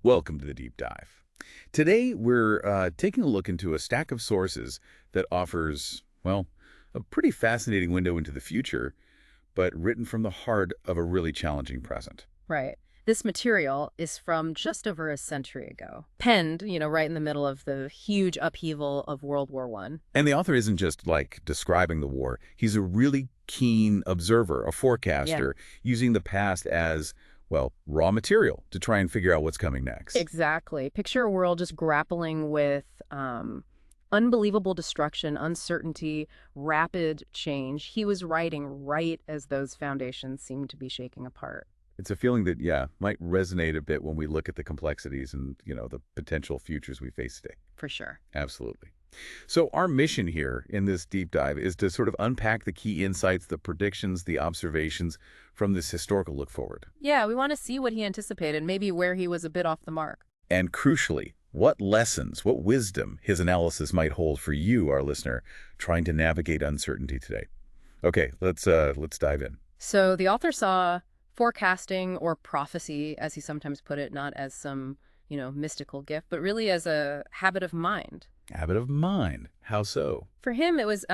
Welcome to the Deep Dive. Today, we're taking a look into a stack of sources that offers, well, a pretty fascinating window into the future, but written from the heart of a really challenging present. Right. This material is from just over a century ago, penned, right in the middle of the huge upheaval of World War One. And the author isn't just, describing the war. He's a really keen observer, a Yeah, forecaster, using the past as, well, raw material to try and figure out what's coming next. exactly. Picture a world just grappling with unbelievable destruction, uncertainty, rapid change. He was writing right as those foundations seemed to be shaking apart. It's a feeling that, yeah, might resonate a bit when we look at the complexities and, the potential futures we face today. For sure. Absolutely. So our mission here in this deep dive is to sort of unpack the key insights, the predictions, the observations from this historical look forward. Yeah, we want to see what he anticipated, maybe where he was a bit off the mark. And crucially, what lessons, what wisdom his analysis might hold for you, our listener, trying to navigate uncertainty today. Okay, let's dive in. So the author saw forecasting or prophecy, as he sometimes put it, not as some, mystical gift, but really as a habit of mind. Habit of mind. How so? For him, it was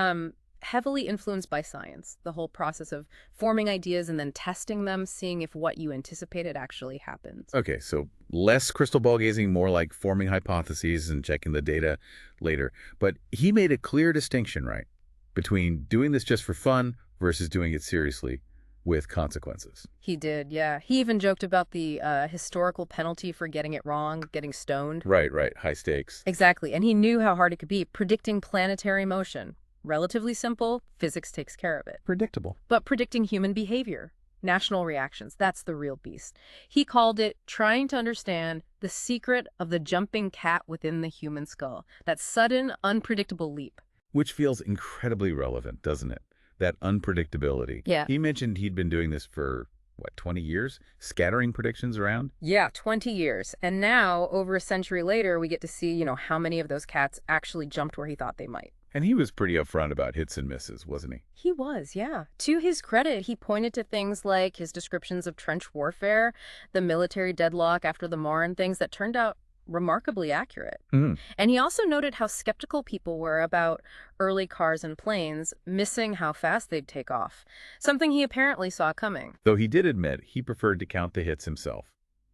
heavily influenced by science, the whole process of forming ideas and then testing them, seeing if what you anticipated actually happens. Okay, so less crystal ball gazing, more like forming hypotheses and checking the data later. But he made a clear distinction, right, between doing this just for fun versus doing it seriously with consequences. He did, yeah. He even joked about the historical penalty for getting it wrong, getting stoned. Right, right. High stakes. Exactly, and he knew how hard it could be, predicting planetary motion. Relatively simple, physics takes care of it. Predictable. But predicting human behavior, national reactions, that's the real beast. He called it trying to understand the secret of the jumping cat within the human skull, that sudden, unpredictable leap. Which feels incredibly relevant, doesn't it? That unpredictability. Yeah. He mentioned he'd been doing this for, 20 years? Scattering predictions around? Yeah, 20 years. And now, over a century later, we get to see, how many of those cats actually jumped where he thought they might. And he was pretty upfront about hits and misses, wasn't he? He was, yeah. To his credit, he pointed to things like his descriptions of trench warfare, the military deadlock after the Marne, things that turned out remarkably accurate. Mm. And he also noted how skeptical people were about early cars and planes, missing how fast they'd take off, something he apparently saw coming. Though he did admit he preferred to count the hits himself.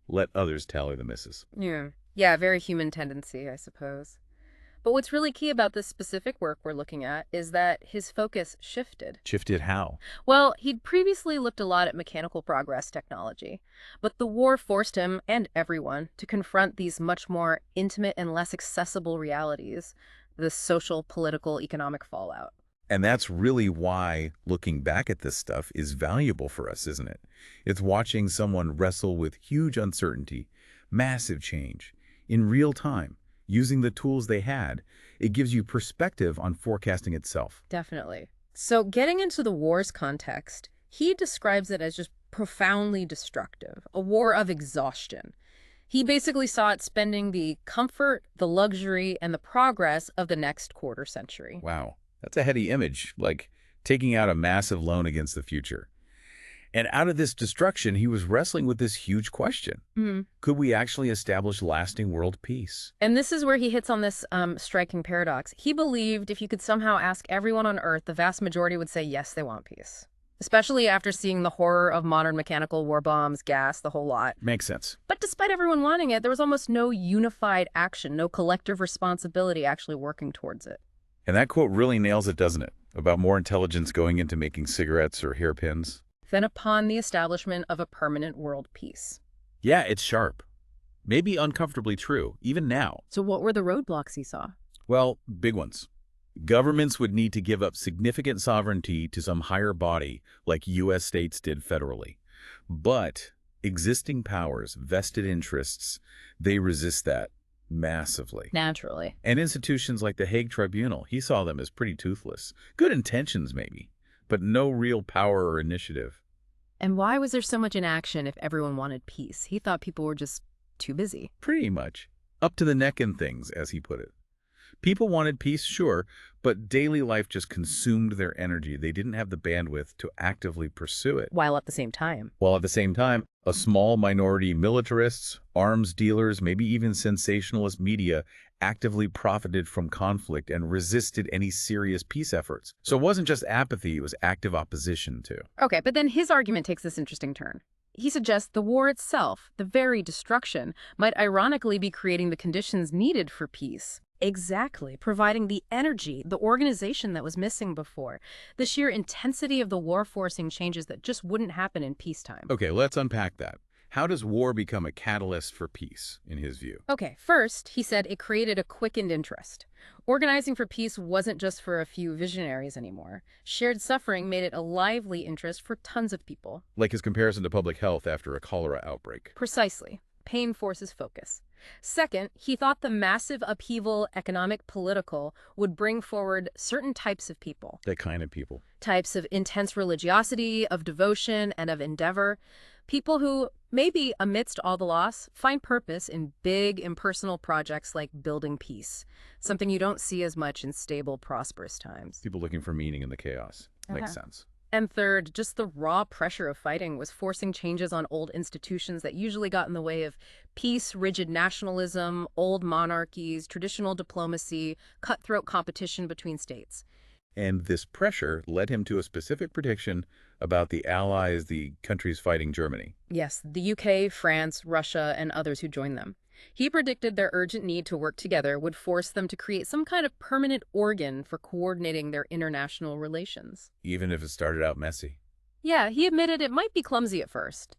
Let others tally the misses. Yeah. Yeah, very human tendency, I suppose. But what's really key about this specific work we're looking at is that his focus shifted. Shifted how? Well, he'd previously looked a lot at mechanical progress technology, but the war forced him, and everyone, to confront these much more intimate and less accessible realities, the social, political, economic fallout. And that's really why looking back at this stuff is valuable for us, isn't it? It's watching someone wrestle with huge uncertainty, massive change, in real time, using the tools they had. It gives you perspective on forecasting itself. Definitely. So getting into the war's context, he describes it as just profoundly destructive, a war of exhaustion. He basically saw it spending the comfort, the luxury, and the progress of the next quarter century. Wow, that's a heady image, like taking out a massive loan against the future. And out of this destruction, he was wrestling with this huge question. Mhm. Could we actually establish lasting world peace? And this is where he hits on this striking paradox. He believed if you could somehow ask everyone on Earth, the vast majority would say yes, they want peace. Especially after seeing the horror of modern mechanical war bombs, gas, the whole lot. Makes sense. But despite everyone wanting it, there was almost no unified action, no collective responsibility actually working towards it. And that quote really nails it, doesn't it? About more intelligence going into making cigarettes or hairpins. Then upon the establishment of a permanent world peace. Yeah, it's sharp. Maybe uncomfortably true, even now. So what were the roadblocks he saw? Well, big ones. Governments would need to give up significant sovereignty to some higher body, like U.S. states did federally. But existing powers, vested interests, they resist that massively. Naturally. And institutions like the Hague Tribunal, he saw them as pretty toothless. Good intentions, maybe, but no real power or initiative. And why was there so much inaction if everyone wanted peace? He thought people were just too busy. Pretty much. Up to the neck in things, as he put it. People wanted peace, sure, but daily life just consumed their energy. They didn't have the bandwidth to actively pursue it. While at the same time. While at the same time, a small minority militarists, arms dealers, maybe even sensationalist media actively profited from conflict and resisted any serious peace efforts. So it wasn't just apathy, it was active opposition too. Okay, but then his argument takes this interesting turn. He suggests the war itself, the very destruction, might ironically be creating the conditions needed for peace. Exactly, providing the energy, the organization that was missing before, the sheer intensity of the war forcing changes that just wouldn't happen in peacetime. Okay, let's unpack that. How does war become a catalyst for peace, in his view? Okay, first, he said it created a quickened interest. Organizing for peace wasn't just for a few visionaries anymore. Shared suffering made it a lively interest for tons of people. Like his comparison to public health after a cholera outbreak. Precisely. Pain forces focus. Second, he thought the massive upheaval, economic, political, would bring forward certain types of people. That kind of people. Types of intense religiosity, of devotion, and of endeavor. People who, maybe amidst all the loss, find purpose in big, impersonal projects like building peace, something you don't see as much in stable, prosperous times. People looking for meaning in the chaos. Makes sense. And third, just the raw pressure of fighting was forcing changes on old institutions that usually got in the way of peace, rigid nationalism, old monarchies, traditional diplomacy, cutthroat competition between states. And this pressure led him to a specific prediction about the allies, the countries fighting Germany. Yes, the UK, France, Russia, and others who joined them. He predicted their urgent need to work together would force them to create some kind of permanent organ for coordinating their international relations. Even if it started out messy. Yeah, he admitted it might be clumsy at first,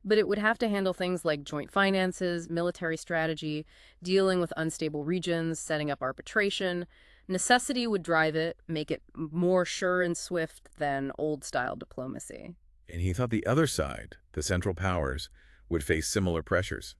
but it would have to handle things like joint finances, military strategy, dealing with unstable regions, setting up arbitration. Necessity would drive it, make it more sure and swift than old-style diplomacy. And he thought the other side, the Central Powers, would face similar pressures.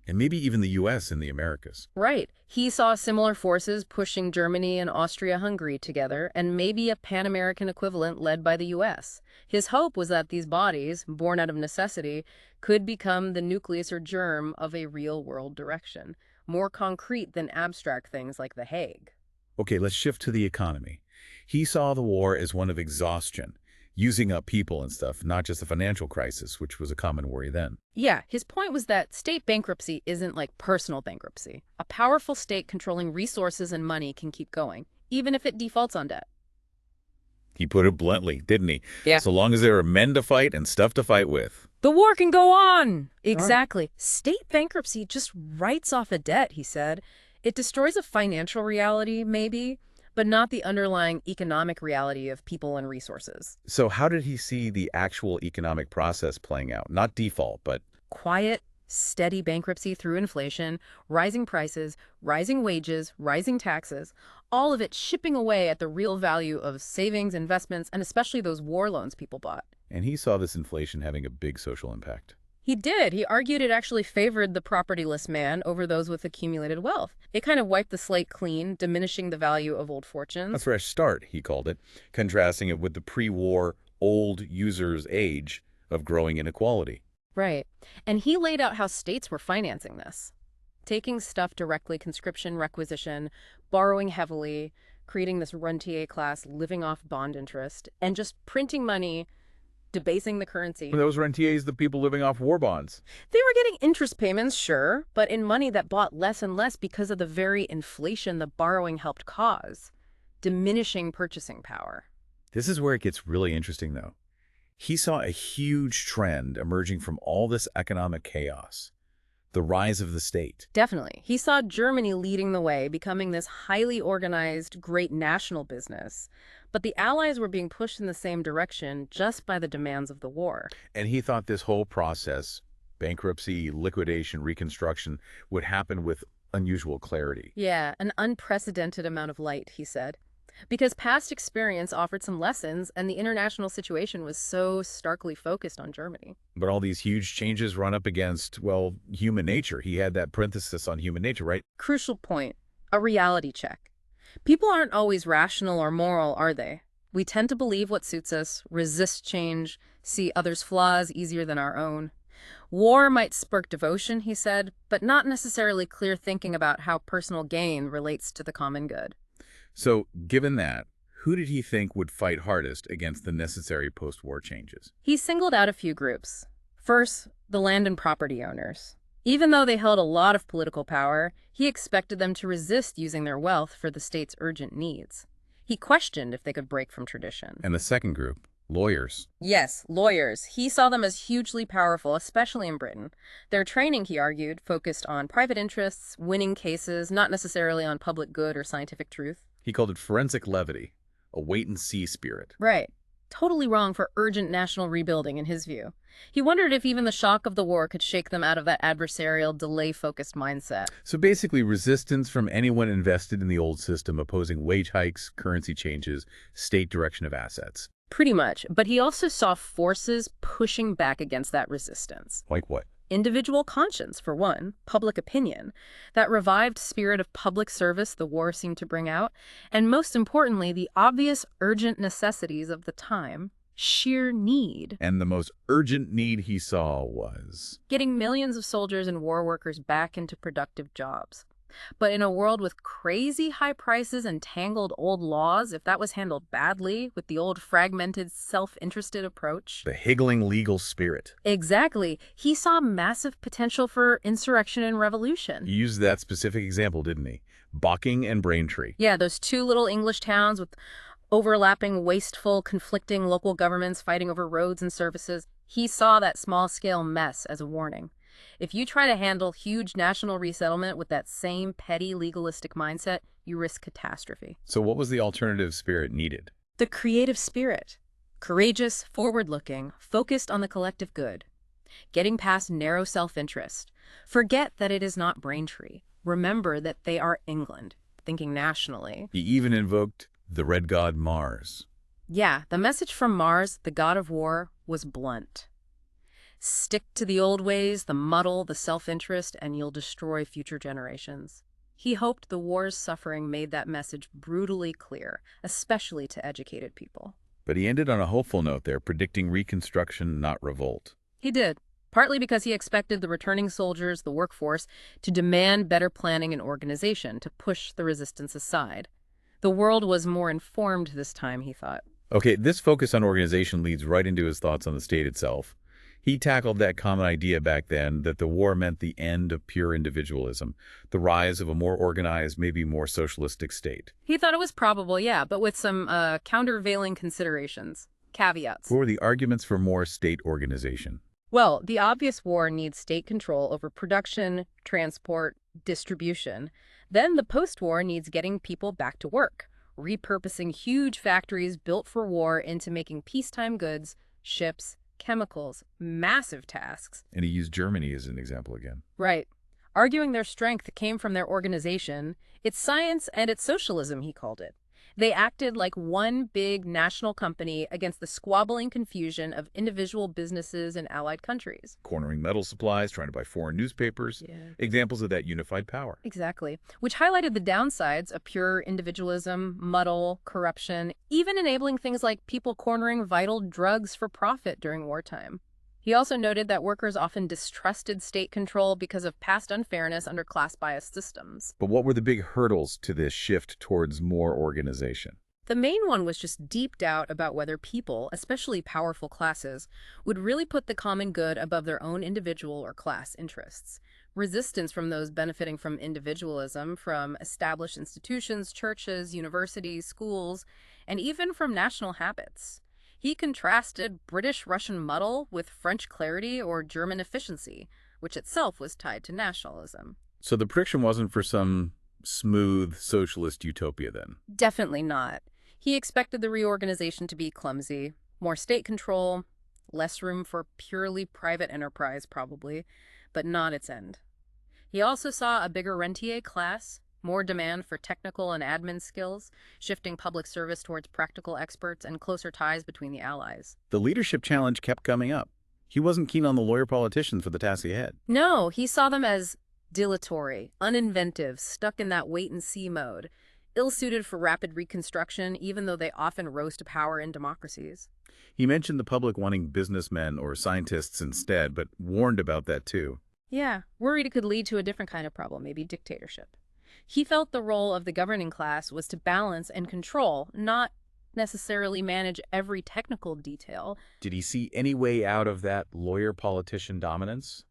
And maybe even the U.S. and the Americas. Right. He saw similar forces pushing Germany and Austria-Hungary together, and maybe a Pan-American equivalent led by the U.S. His hope was that these bodies, born out of necessity, could become the nucleus or germ of a real-world direction, more concrete than abstract things like The Hague. Okay, let's shift to the economy. He saw the war as one of exhaustion, using up people and stuff, not just a financial crisis, which was a common worry then. Yeah, his point was that state bankruptcy isn't like personal bankruptcy. A powerful state controlling resources and money can keep going, even if it defaults on debt. He put it bluntly, didn't he? Yeah. So long as there are men to fight and stuff to fight with. The war can go on! Exactly. State bankruptcy just writes off a debt, he said. It destroys a financial reality, maybe, but not the underlying economic reality of people and resources. So how did he see the actual economic process playing out? Not default, but... Quiet, steady bankruptcy through inflation, rising prices, rising wages, rising taxes, all of it chipping away at the real value of savings, investments, and especially those war loans people bought. And he saw this inflation having a big social impact. He did. He argued it actually favored the propertyless man over those with accumulated wealth. It kind of wiped the slate clean, diminishing the value of old fortunes. A fresh start, he called it, contrasting it with the pre-war old user's age of growing inequality. Right. And he laid out how states were financing this. Taking stuff directly, conscription, requisition, borrowing heavily, creating this rentier class, living off bond interest, and just printing money, debasing the currency. Those rentiers, the people living off war bonds. They were getting interest payments, sure, but in money that bought less and less because of the very inflation the borrowing helped cause, diminishing purchasing power. This is where it gets really interesting, though. He saw a huge trend emerging from all this economic chaos. The rise of the state. Definitely. He saw Germany leading the way, becoming this highly organized, great national business. But the Allies were being pushed in the same direction just by the demands of the war. And he thought this whole process, bankruptcy, liquidation, reconstruction, would happen with unusual clarity. Yeah, an unprecedented amount of light, he said. Because past experience offered some lessons, and the international situation was so starkly focused on Germany. But all these huge changes run up against, well, human nature. He had that parenthesis on human nature, right? Crucial point, a reality check. People aren't always rational or moral, are they? We tend to believe what suits us, resist change, see others' flaws easier than our own. War might spark devotion, he said, but not necessarily clear thinking about how personal gain relates to the common good. So, given that, who did he think would fight hardest against the necessary post-war changes? He singled out a few groups. First, the land and property owners. Even though they held a lot of political power, he expected them to resist using their wealth for the state's urgent needs. He questioned if they could break from tradition. And the second group, lawyers. Yes, lawyers. He saw them as hugely powerful, especially in Britain. Their training, he argued, focused on private interests, winning cases, not necessarily on public good or scientific truth. He called it forensic levity, a wait-and-see spirit. Right. Totally wrong for urgent national rebuilding, in his view. He wondered if even the shock of the war could shake them out of that adversarial, delay-focused mindset. So basically, resistance from anyone invested in the old system opposing wage hikes, currency changes, state direction of assets. Pretty much. But he also saw forces pushing back against that resistance. Like what? Individual conscience, for one, public opinion, that revived spirit of public service the war seemed to bring out, and most importantly, the obvious urgent necessities of the time, sheer need. And the most urgent need he saw was Getting millions of soldiers and war workers back into productive jobs. But in a world with crazy high prices and tangled old laws, if that was handled badly with the old fragmented, self-interested approach. the higgling legal spirit. Exactly. He saw massive potential for insurrection and revolution. He used that specific example, didn't he? Barking and Braintree. Yeah, those two little English towns with overlapping, wasteful, conflicting local governments fighting over roads and services. He saw that small-scale mess as a warning. If you try to handle huge national resettlement with that same petty, legalistic mindset, you risk catastrophe. So what was the alternative spirit needed? The creative spirit. Courageous, forward-looking, focused on the collective good. Getting past narrow self-interest. Forget that it is not Braintree. Remember that they are England, thinking nationally. He even invoked the red god Mars. Yeah, the message from Mars, the god of war, was blunt. Stick to the old ways, the muddle, the self-interest, and you'll destroy future generations. He hoped the war's suffering made that message brutally clear, especially to educated people. But he ended on a hopeful note there, predicting reconstruction, not revolt. He did, partly because he expected the returning soldiers, the workforce, to demand better planning and organization, to push the resistance aside. The world was more informed this time, he thought. Okay, this focus on organization leads right into his thoughts on the state itself. He tackled that common idea back then that the war meant the end of pure individualism, the rise of a more organized, maybe more socialistic state. He thought it was probable, yeah, but with some countervailing considerations, caveats. What were the arguments for more state organization? Well, the obvious war needs state control over production, transport, distribution. Then the post-war needs getting people back to work, repurposing huge factories built for war into making peacetime goods, ships, chemicals, massive tasks. And he used Germany as an example again. Right. Arguing their strength came from their organization, its science and its socialism, he called it. They acted like one big national company against the squabbling confusion of individual businesses in allied countries. Cornering metal supplies, trying to buy foreign newspapers. Yeah. Examples of that unified power. Exactly. Which highlighted the downsides of pure individualism, muddle, corruption, even enabling things like people cornering vital drugs for profit during wartime. He also noted that workers often distrusted state control because of past unfairness under class-biased systems. But what were the big hurdles to this shift towards more organization? The main one was just deep doubt about whether people, especially powerful classes, would really put the common good above their own individual or class interests. Resistance from those benefiting from individualism, from established institutions, churches, universities, schools, and even from national habits. He contrasted British-Russian muddle with French clarity or German efficiency, which itself was tied to nationalism. So the prediction wasn't for some smooth socialist utopia then? Definitely not. He expected the reorganization to be clumsy, more state control, less room for purely private enterprise probably, but not its end. He also saw a bigger rentier class, more demand for technical and admin skills, shifting public service towards practical experts and closer ties between the allies. The leadership challenge kept coming up. He wasn't keen on the lawyer politicians for the task ahead. No, he saw them as dilatory, uninventive, stuck in that wait-and-see mode, ill-suited for rapid reconstruction, even though they often rose to power in democracies. He mentioned the public wanting businessmen or scientists instead, but warned about that too. Yeah, worried it could lead to a different kind of problem, maybe dictatorship. He felt the role of the governing class was to balance and control, not necessarily manage every technical detail. Did he see any way out of that lawyer-politician dominance?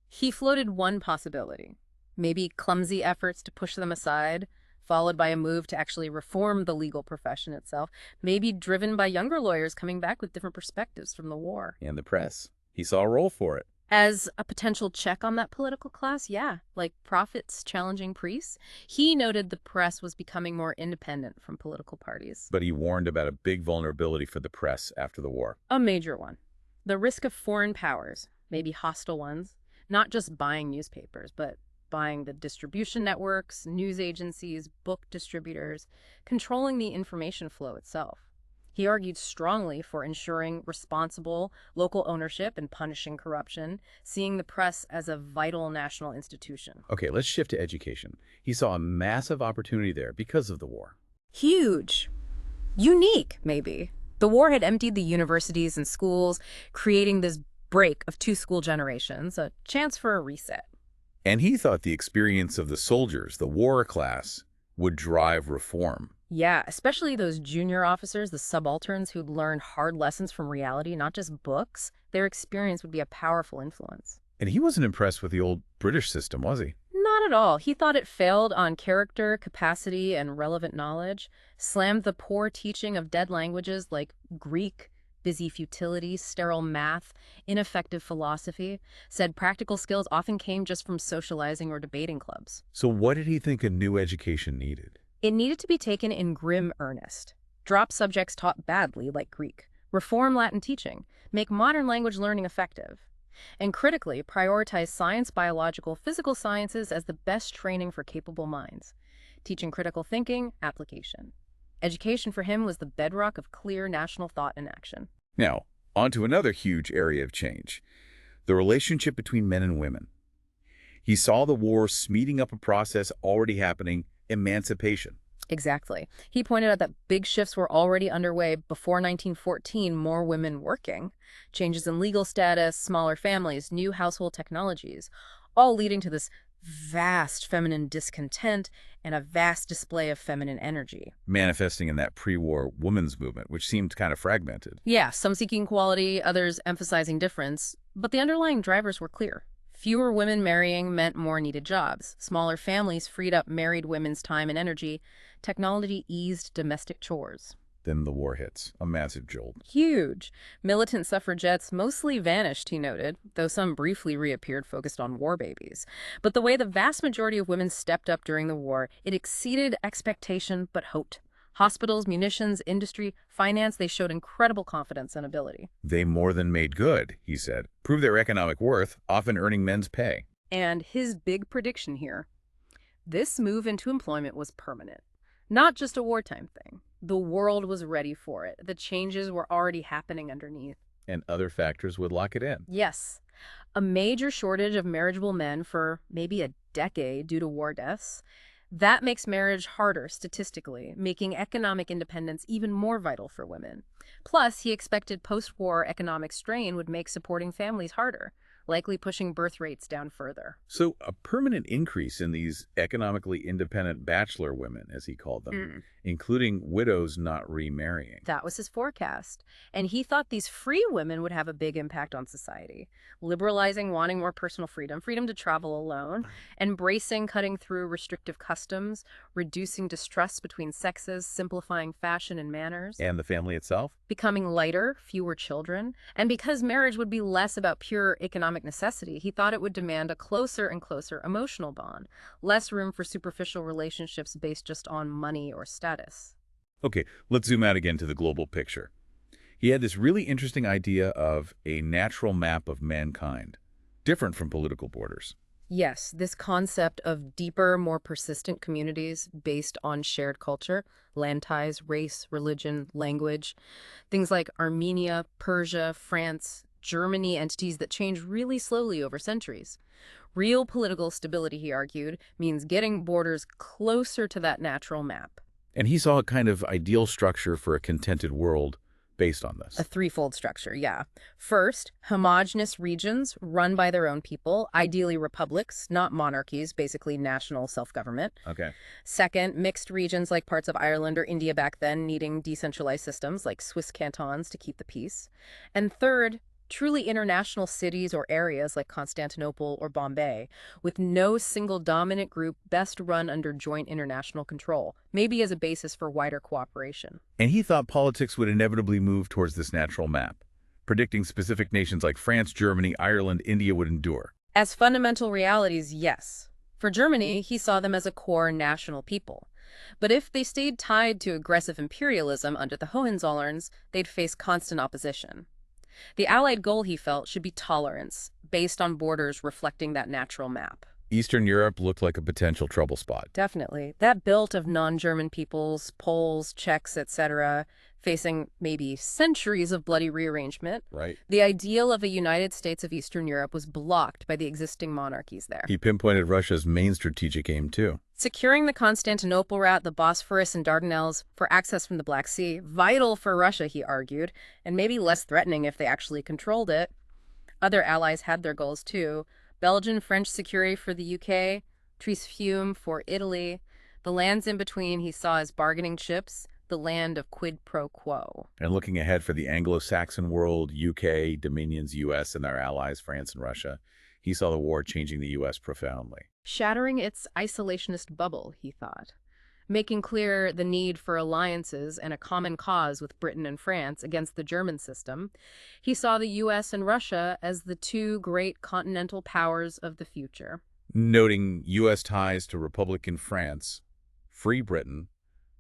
He floated one possibility, maybe clumsy efforts to push them aside, followed by a move to actually reform the legal profession itself, maybe driven by younger lawyers coming back with different perspectives from the war. And the press. He saw a role for it. As a potential check on that political class, yeah, like prophets challenging priests, he noted the press was becoming more independent from political parties. But he warned about a big vulnerability for the press after the war. A major one. The risk of foreign powers, maybe hostile ones, not just buying newspapers, but buying the distribution networks, news agencies, book distributors, controlling the information flow itself. He argued strongly for ensuring responsible local ownership and punishing corruption, seeing the press as a vital national institution. Okay, let's shift to education. He saw a massive opportunity there because of the war. Huge. Unique, maybe. The war had emptied the universities and schools, creating this break of two school generations, a chance for a reset. And he thought the experience of the soldiers, the war class, would drive reform. Yeah, especially those junior officers, the subalterns who'd learned hard lessons from reality, not just books. Their experience would be a powerful influence. And he wasn't impressed with the old British system, was he? Not at all. He thought it failed on character, capacity, and relevant knowledge, slammed the poor teaching of dead languages like Greek, busy futility, sterile math, ineffective philosophy, said practical skills often came just from socializing or debating clubs. So what did he think a new education needed? It needed to be taken in grim earnest. Drop subjects taught badly, like Greek. Reform Latin teaching. Make modern language learning effective. And critically, prioritize science, biological, physical sciences as the best training for capable minds. Teaching critical thinking, application. Education for him was the bedrock of clear national thought and action. Now, on to another huge area of change, the relationship between men and women. He saw the war speeding up a process already happening, emancipation. Exactly. He pointed out that big shifts were already underway before 1914, more women working, changes in legal status, smaller families, new household technologies, all leading to this vast feminine discontent and a vast display of feminine energy. Manifesting in that pre-war women's movement, which seemed kind of fragmented. Yeah, some seeking equality, others emphasizing difference, but the underlying drivers were clear. Fewer women marrying meant more needed jobs. Smaller families freed up married women's time and energy. Technology eased domestic chores. Then the war hits, a massive jolt. Huge. Militant suffragettes mostly vanished, he noted, though some briefly reappeared focused on war babies. But the way the vast majority of women stepped up during the war, it exceeded expectation but hoped. Hospitals, munitions, industry, finance, they showed incredible confidence and ability. They more than made good, he said. Proved their economic worth, often earning men's pay. And his big prediction here, this move into employment was permanent. Not just a wartime thing. The world was ready for it. The changes were already happening underneath. And other factors would lock it in. Yes. A major shortage of marriageable men for maybe a decade due to war deaths. That makes marriage harder statistically, making economic independence even more vital for women. Plus, he expected post-war economic strain would make supporting families harder, likely pushing birth rates down further. So a permanent increase in these economically independent bachelor women, as he called them, including widows not remarrying. That was his forecast. And he thought these free women would have a big impact on society. Liberalizing, wanting more personal freedom, freedom to travel alone, embracing cutting through restrictive customs, reducing distrust between sexes, simplifying fashion and manners. And the family itself? Becoming lighter, fewer children. And because marriage would be less about pure economic necessity, he thought it would demand a closer and closer emotional bond, less room for superficial relationships based just on money or status. Okay, let's zoom out again to the global picture. He had this really interesting idea of a natural map of mankind, different from political borders. Yes, this concept of deeper, more persistent communities based on shared culture, land ties, race, religion, language. Things like Armenia, Persia, France, Germany, entities that change really slowly over centuries. Real political stability, he argued, means getting borders closer to that natural map. And he saw a kind of ideal structure for a contented world, based on A this. threefold structure, yeah. First, homogenous regions run by their own people, ideally republics, not monarchies, basically national self-government. Okay. Second, mixed regions like parts of Ireland or India back then needing decentralized systems like Swiss cantons to keep the peace. And third, truly international cities or areas like Constantinople or Bombay, with no single dominant group, best run under joint international control, maybe as a basis for wider cooperation. And he thought politics would inevitably move towards this natural map, predicting specific nations like France, Germany, Ireland, India would endure. As fundamental realities, yes. For Germany, he saw them as a core national people. But if they stayed tied to aggressive imperialism under the Hohenzollerns, they'd face constant opposition. The Allied goal, he felt, should be tolerance, based on borders reflecting that natural map. Eastern Europe looked like a potential trouble spot. Definitely. That built of non-German peoples, Poles, Czechs, etc., facing maybe centuries of bloody rearrangement. Right. The ideal of a United States of Eastern Europe was blocked by the existing monarchies there. He pinpointed Russia's main strategic aim, too. Securing the Constantinople route, the Bosphorus and Dardanelles for access from the Black Sea, vital for Russia, he argued, and maybe less threatening if they actually controlled it. Other allies had their goals, too. Belgian, French security for the UK, Trifium for Italy. The lands in between he saw as bargaining chips, the land of quid pro quo. And looking ahead for the Anglo-Saxon world, UK, dominions, US, and their allies, France and Russia, he saw the war changing the US profoundly. Shattering its isolationist bubble, he thought. Making clear the need for alliances and a common cause with Britain and France against the German system, he saw the US and Russia as the two great continental powers of the future. Noting US ties to Republican France, Free Britain,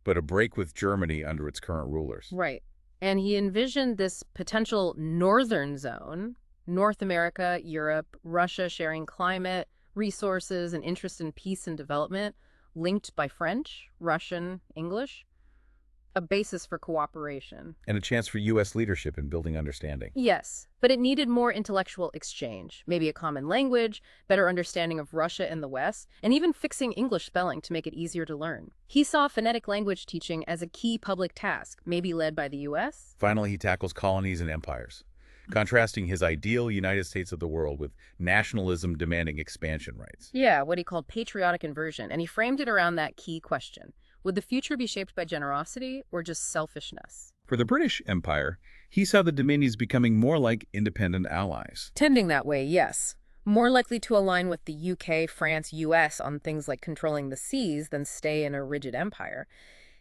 but a break with Germany under its current rulers. Right. And he envisioned this potential northern zone, North America, Europe, Russia sharing climate, resources, and interest in peace and development, linked by French, Russian, English, a basis for cooperation. And a chance for U.S. leadership in building understanding. Yes, but it needed more intellectual exchange, maybe a common language, better understanding of Russia and the West, and even fixing English spelling to make it easier to learn. He saw phonetic language teaching as a key public task, maybe led by the U.S. Finally, he tackles colonies and empires, contrasting his ideal United States of the world with nationalism demanding expansion rights. Yeah, what he called patriotic inversion, and he framed it around that key question. Would the future be shaped by generosity or just selfishness? For the British Empire, he saw the dominions becoming more like independent allies. Tending that way, yes. More likely to align with the UK, France, US on things like controlling the seas than stay in a rigid empire.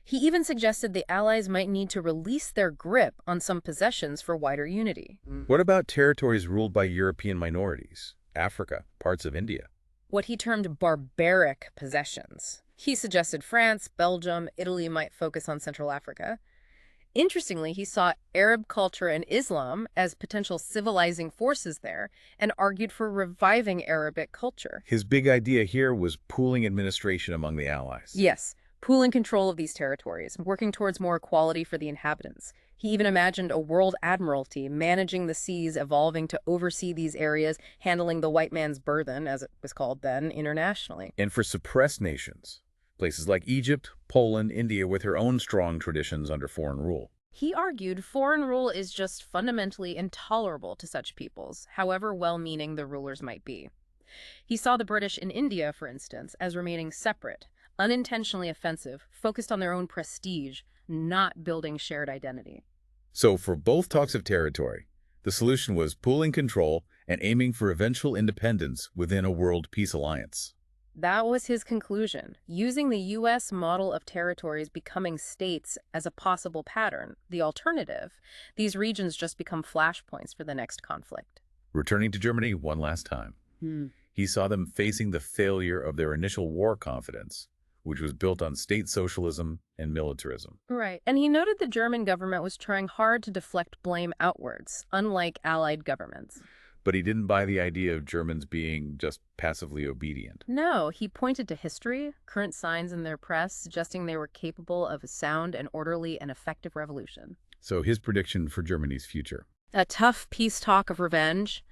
He even suggested the Allies might need to release their grip on some possessions for wider unity. What about territories ruled by European minorities? Africa, parts of India. What he termed barbaric possessions. He suggested France, Belgium, Italy might focus on Central Africa. Interestingly, he saw Arab culture and Islam as potential civilizing forces there and argued for reviving Arabic culture. His big idea here was pooling administration among the allies. Yes, pooling control of these territories, working towards more equality for the inhabitants. He even imagined a world admiralty managing the seas, evolving to oversee these areas, handling the white man's burden, as it was called then, internationally. And for suppressed nations, places like Egypt, Poland, India with her own strong traditions under foreign rule. He argued foreign rule is just fundamentally intolerable to such peoples, however well-meaning the rulers might be. He saw the British in India, for instance, as remaining separate, unintentionally offensive, focused on their own prestige, not building shared identity. So for both talks of territory, the solution was pooling control and aiming for eventual independence within a world peace alliance. That was his conclusion, using the U.S. model of territories becoming states as a possible pattern. The alternative, these regions just become flashpoints for the next conflict. Returning to Germany one last time, he saw them facing the failure of their initial war confidence, which was built on state socialism and militarism. Right. And he noted the German government was trying hard to deflect blame outwards, unlike Allied governments. But he didn't buy the idea of Germans being just passively obedient. No, he pointed to history, current signs in their press, suggesting they were capable of a sound and orderly and effective revolution. So his prediction for Germany's future. A tough peace talk of revenge,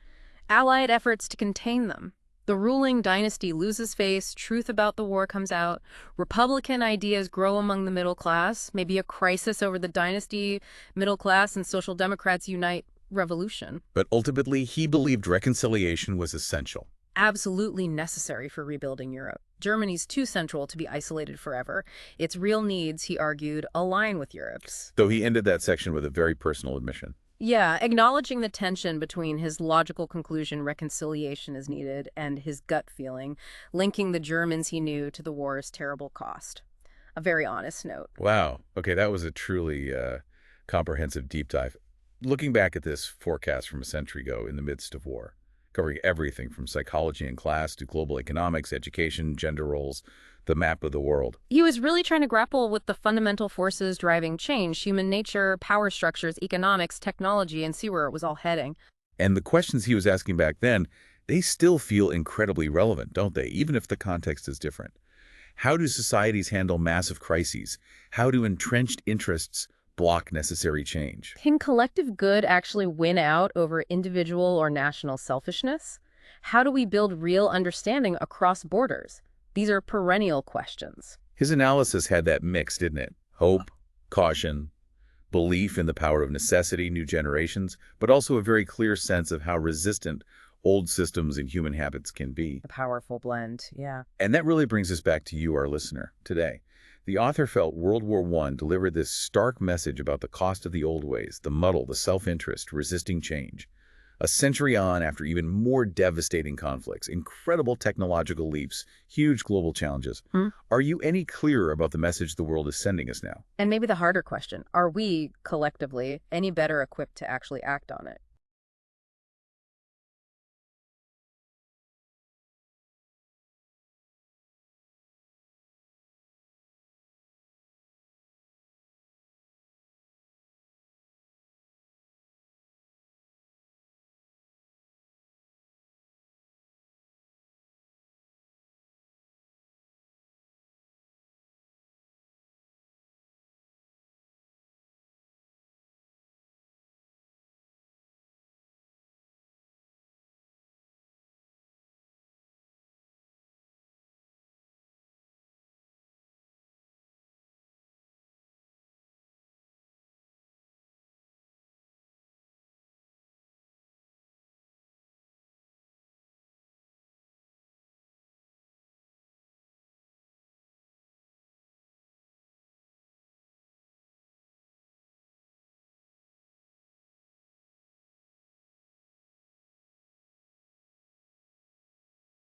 Allied efforts to contain them, The ruling dynasty loses face, truth about the war comes out, Republican ideas grow among the middle class, maybe a crisis over the dynasty, middle class and Social Democrats unite, revolution. But ultimately, he believed reconciliation was essential. Absolutely necessary for rebuilding Europe. Germany's too central to be isolated forever. Its real needs, he argued, align with Europe's. Though he ended that section with a very personal admission. Yeah, acknowledging the tension between his logical conclusion reconciliation is needed and his gut feeling, linking the Germans he knew to the war's terrible cost. A very honest note. Wow. Okay, that was a truly comprehensive deep dive. Looking back at this forecast from a century ago in the midst of war, covering everything from psychology and class to global economics, education, gender roles, the map of the world. He was really trying to grapple with the fundamental forces driving change, human nature, power structures, economics, technology, and see where it was all heading. And the questions he was asking back then, they still feel incredibly relevant, don't they? Even if the context is different. How do societies handle massive crises? How do entrenched interests block necessary change? Can collective good actually win out over individual or national selfishness? How do we build real understanding across borders? These are perennial questions. His analysis had that mix, didn't it? Hope, caution, belief in the power of necessity, new generations, but also a very clear sense of how resistant old systems and human habits can be. A powerful blend, yeah. And that really brings us back to you, our listener, today. The author felt World War I delivered this stark message about the cost of the old ways, the muddle, the self-interest, resisting change. A century on, after even more devastating conflicts, incredible technological leaps, huge global challenges, are you any clearer about the message the world is sending us now? And maybe the harder question, are we, collectively, any better equipped to actually act on it?